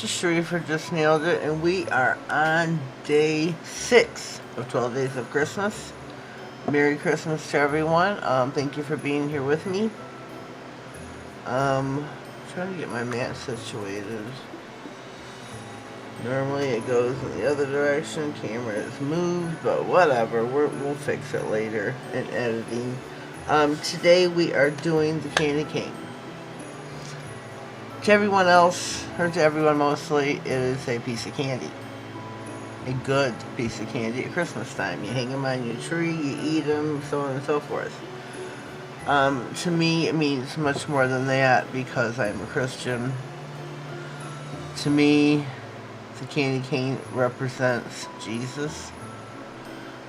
this is Sharifah Just Nailed It, and we are on day 6 of 12 Days of Christmas. Merry Christmas to everyone. Thank you for being here with me. Trying to get my mat situated. Normally it goes in the other direction. Camera is moved, but whatever. We'll fix it later in editing. Today we are doing the candy cane. To everyone else, or to everyone mostly, it is a piece of candy. A good piece of candy at Christmas time. You hang them on your tree, you eat them, so on and so forth. To me, it means much more than that because I'm a Christian. To me, the candy cane represents Jesus.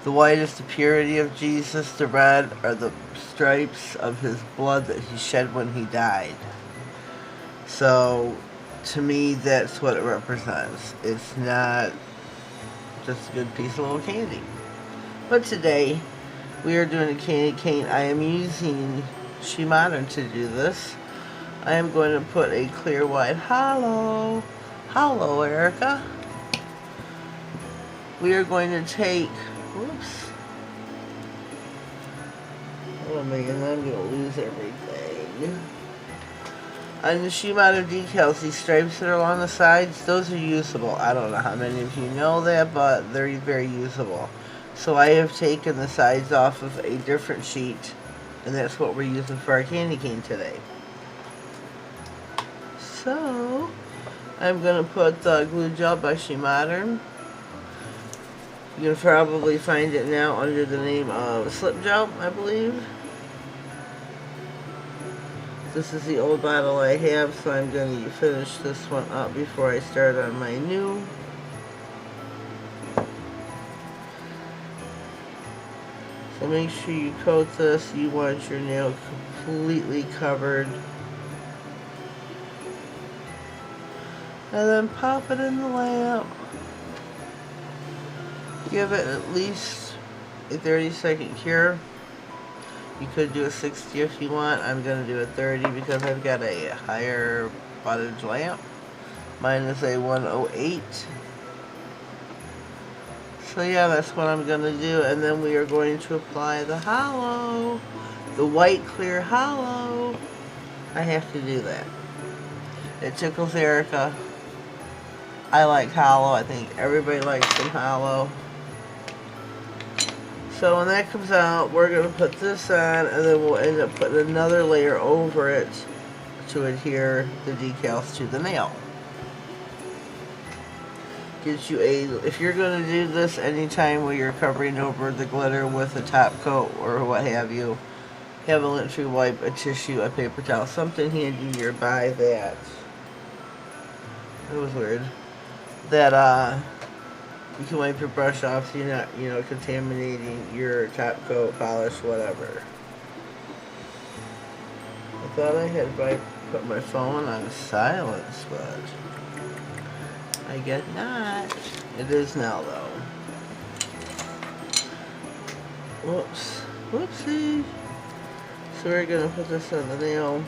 The white is the purity of Jesus. The red are the stripes of his blood that he shed when he died. So, to me, that's what it represents. It's not just a good piece of little candy. But today, we are doing a candy cane. I am using Shoppe to do this. I am going to put a clear white hollow. Hello, Erica. We are going to take, whoops. Oh man, I'm going to lose everything. On the Shoppe decals, these stripes that are along the sides, those are usable. I don't know how many of you know that, but they're very usable. So I have taken the sides off of a different sheet, and that's what we're using for our candy cane today. So, I'm going to put the glue gel by Shoppe. You can probably find it now under the name of Slip Gel, I believe. This is the old bottle I have, so I'm going to finish this one up before I start on my new. So make sure you coat this. You want your nail completely covered. And then pop it in the lamp. Give it at least a 30-second cure. You could do a 60 if you want. I'm going to do a 30 because I've got a higher wattage lamp. Mine is a 108. So yeah, that's what I'm going to do. And then we are going to apply the hollow. The white clear hollow. I have to do that. It tickles Erica. I like hollow. I think everybody likes some hollow. So when that comes out, we're going to put this on, and then we'll end up putting another layer over it to adhere the decals to the nail. Gives you a, if you're going to do this anytime where you're covering over the glitter with a top coat or what have you, have a lint-free wipe, a tissue, a paper towel, something handy nearby that, it was weird, that you can wipe your brush off so you're not, you know, contaminating your top coat, polish, whatever. I thought I had put my phone on silence, but I guess not. It is now, though. Whoops. Whoopsie. So we're going to put this on the nail.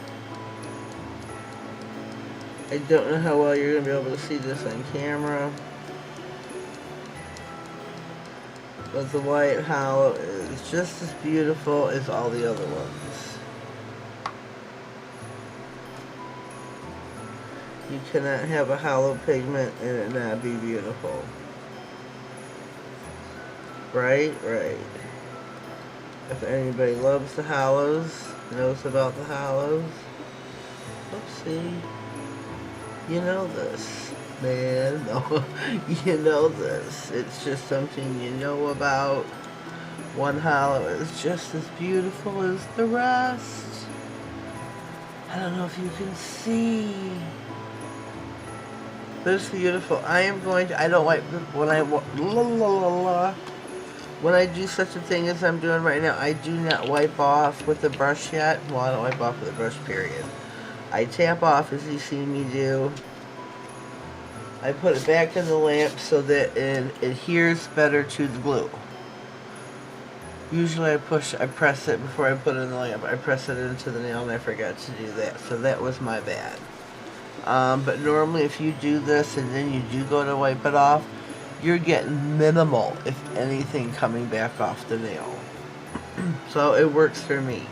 I don't know how well you're going to be able to see this on camera. But the white hollow is just as beautiful as all the other ones. You cannot have a hollow pigment and it not be beautiful. Right? Right. If anybody loves the hollows, knows about the hollows, oopsie, you know this. Man, no, you know this. It's just something you know about. One hollow is just as beautiful as the rest. I don't know if you can see. But it's beautiful. I am going to, I don't wipe, when I do such a thing as I'm doing right now, I do not wipe off with the brush yet. Well, I don't wipe off with the brush, period. I tap off as you see me do. I put it back in the lamp so that it adheres better to the glue. Usually I press it before I put it in the lamp. I press it into the nail and I forgot to do that. So that was my bad. But normally if you do this and then you do go to wipe it off, you're getting minimal, if anything, coming back off the nail. So it works for me.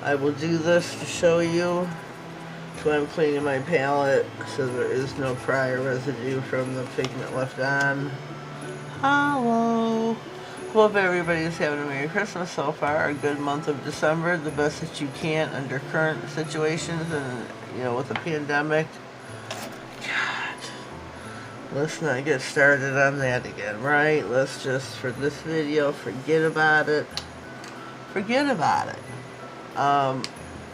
I will do this to show you. So I'm cleaning my palette so there is no prior residue from the pigment left on. Hello. Hope everybody's having a Merry Christmas so far. A good month of December, the best that you can under current situations and, you know, with the pandemic. God, let's not get started on that again, right? Let's just, for this video, forget about it. Forget about it.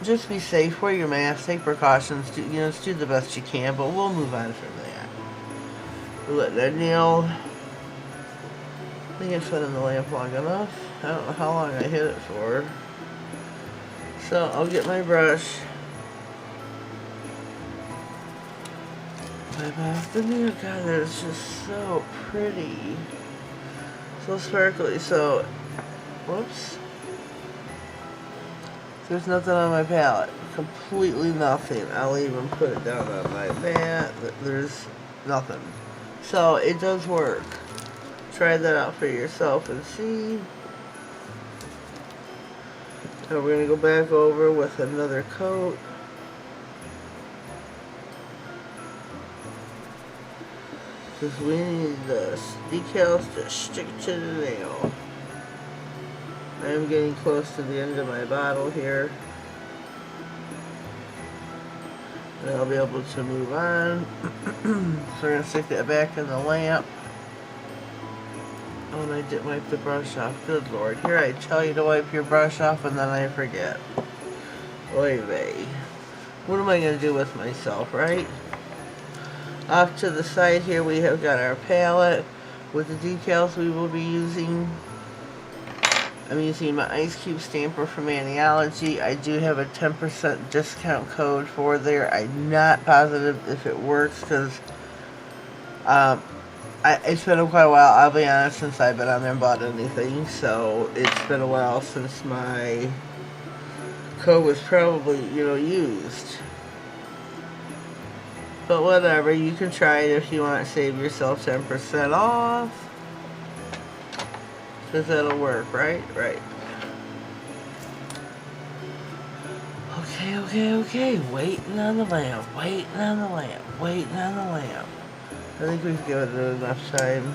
Just be safe, wear your mask, take precautions, do, you know, just do the best you can, but we'll move on from that. We'll let that nail, I think it's been in the lamp long enough. I don't know how long I hit it for. So I'll get my brush. Wipe off the nail. God, that is just so pretty. So sparkly. So, whoops. There's nothing on my palette. Completely nothing. I'll even put it down on my mat. There's nothing. So it does work. Try that out for yourself and see. Now we're going to go back over with another coat. Because we need the decals to stick to the nail. I am getting close to the end of my bottle here. And I'll be able to move on. So we're going to stick that back in the lamp. Oh, and I didn't wipe the brush off. Good Lord. Here I tell you to wipe your brush off and then I forget. Oy vey. What am I going to do with myself, right? Off to the side here we have got our palette with the decals we will be using. I'm using my ice cube stamper from Anniology. I do have a 10% discount code for there. I'm not positive if it works because it's been quite a while, I'll be honest, since I've been on there and bought anything. So it's been a while since my code was probably, you know, used. But whatever, you can try it if you want to save yourself 10% off. Because that'll work, right? Right. Okay. Waiting on the lamp. Waiting on the lamp. Waiting on the lamp. I think we've given it enough time.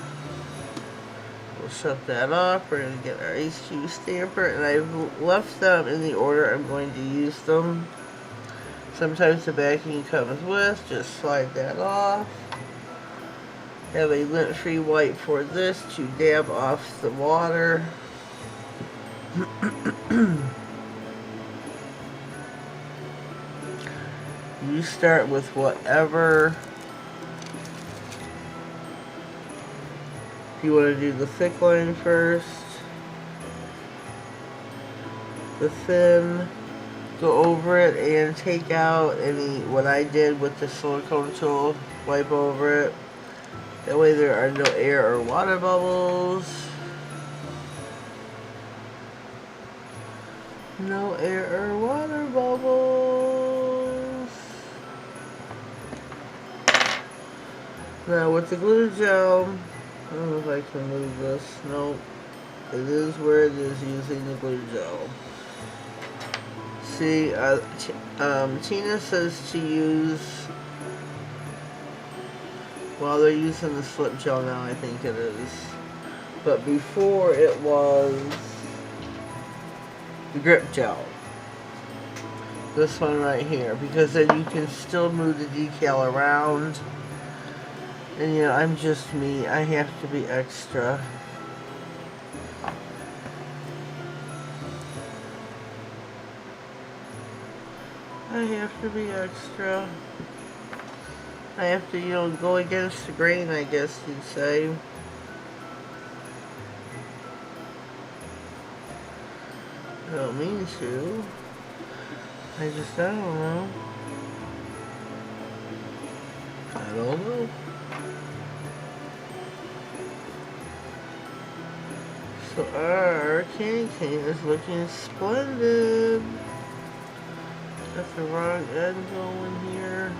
We'll shut that off. We're going to get our ice cube stamper. And I've left them in the order I'm going to use them. Sometimes the backing comes with. Just slide that off. Have a lint-free wipe for this to dab off the water. You start with whatever. If you want to do the thick line first, the thin, go over it and take out any, what I did with the silicone tool, wipe over it. That way there are no air or water bubbles. No air or water bubbles. Now with the glue gel, I don't know if I can move this. Nope. It is where it is using the glue gel. See, Tina says to use, well, they're using the slip gel now, I think it is. But before it was the grip gel. This one right here. Because then you can still move the decal around. And you know, I'm just me. I have to be extra. I have to be extra. I have to, you know, go against the grain, I guess you'd say. I don't mean to. I don't know. I don't know. So our candy cane is looking splendid. That's the wrong end going here.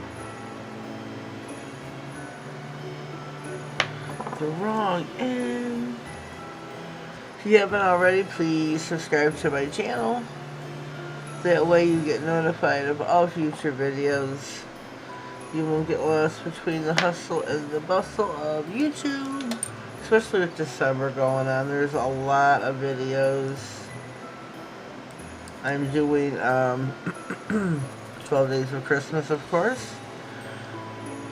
The wrong end. If you haven't already, please subscribe to my channel. That way you get notified of all future videos. You won't get lost between the hustle and the bustle of YouTube. Especially with December going on. There's a lot of videos. I'm doing 12 Days of Christmas, of course.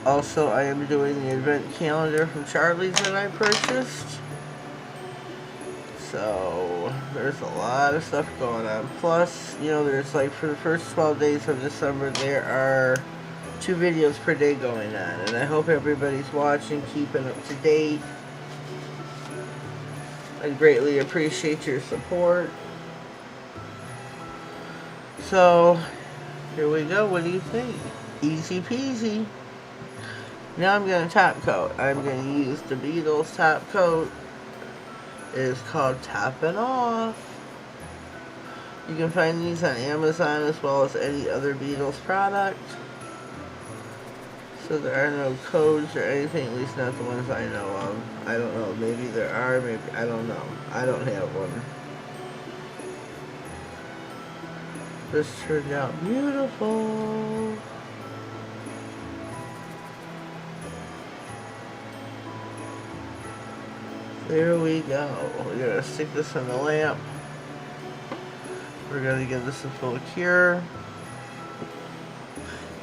Also, I am doing the advent calendar from Charlie's that I purchased. So, there's a lot of stuff going on. Plus, you know, there's like for the first 12 days of December, there are 2 videos per day going on. And I hope everybody's watching, keeping up to date. I greatly appreciate your support. So, here we go. What do you think? Easy peasy. Now I'm going to top coat. I'm going to use the Beatles top coat. It is called Toppin' Off. You can find these on Amazon as well as any other Beatles product. So there are no codes or anything, at least not the ones I know of. I don't know, maybe there are, maybe, I don't know. I don't have one. This turned out beautiful. There we go. We're going to stick this in the lamp. We're going to give this a full cure.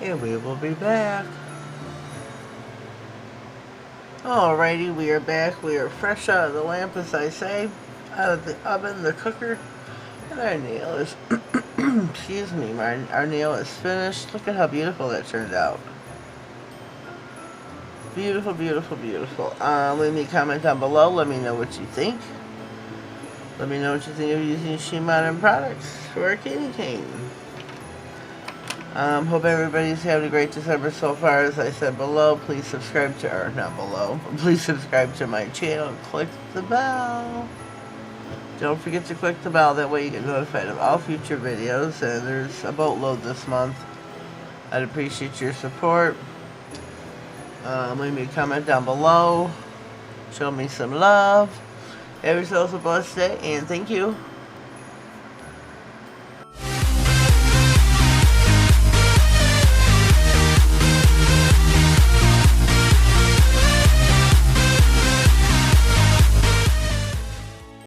And we will be back. Alrighty, we are back. We are fresh out of the lamp, as I say. Out of the oven, the cooker. And our nail is, excuse me, our nail is finished. Look at how beautiful that turned out. Beautiful, beautiful, beautiful. Leave me a comment down below. Let me know what you think. Let me know what you think of using She Modern products for a candy cane. Hope everybody's having a great December so far. As I said below, please subscribe to, or not below, please subscribe to my channel and click the bell. Don't forget to click the bell. That way you get notified of all future videos. And there's a boatload this month. I'd appreciate your support. Leave me a comment down below. Show me some love. Have yourselves a blessed day, and thank you.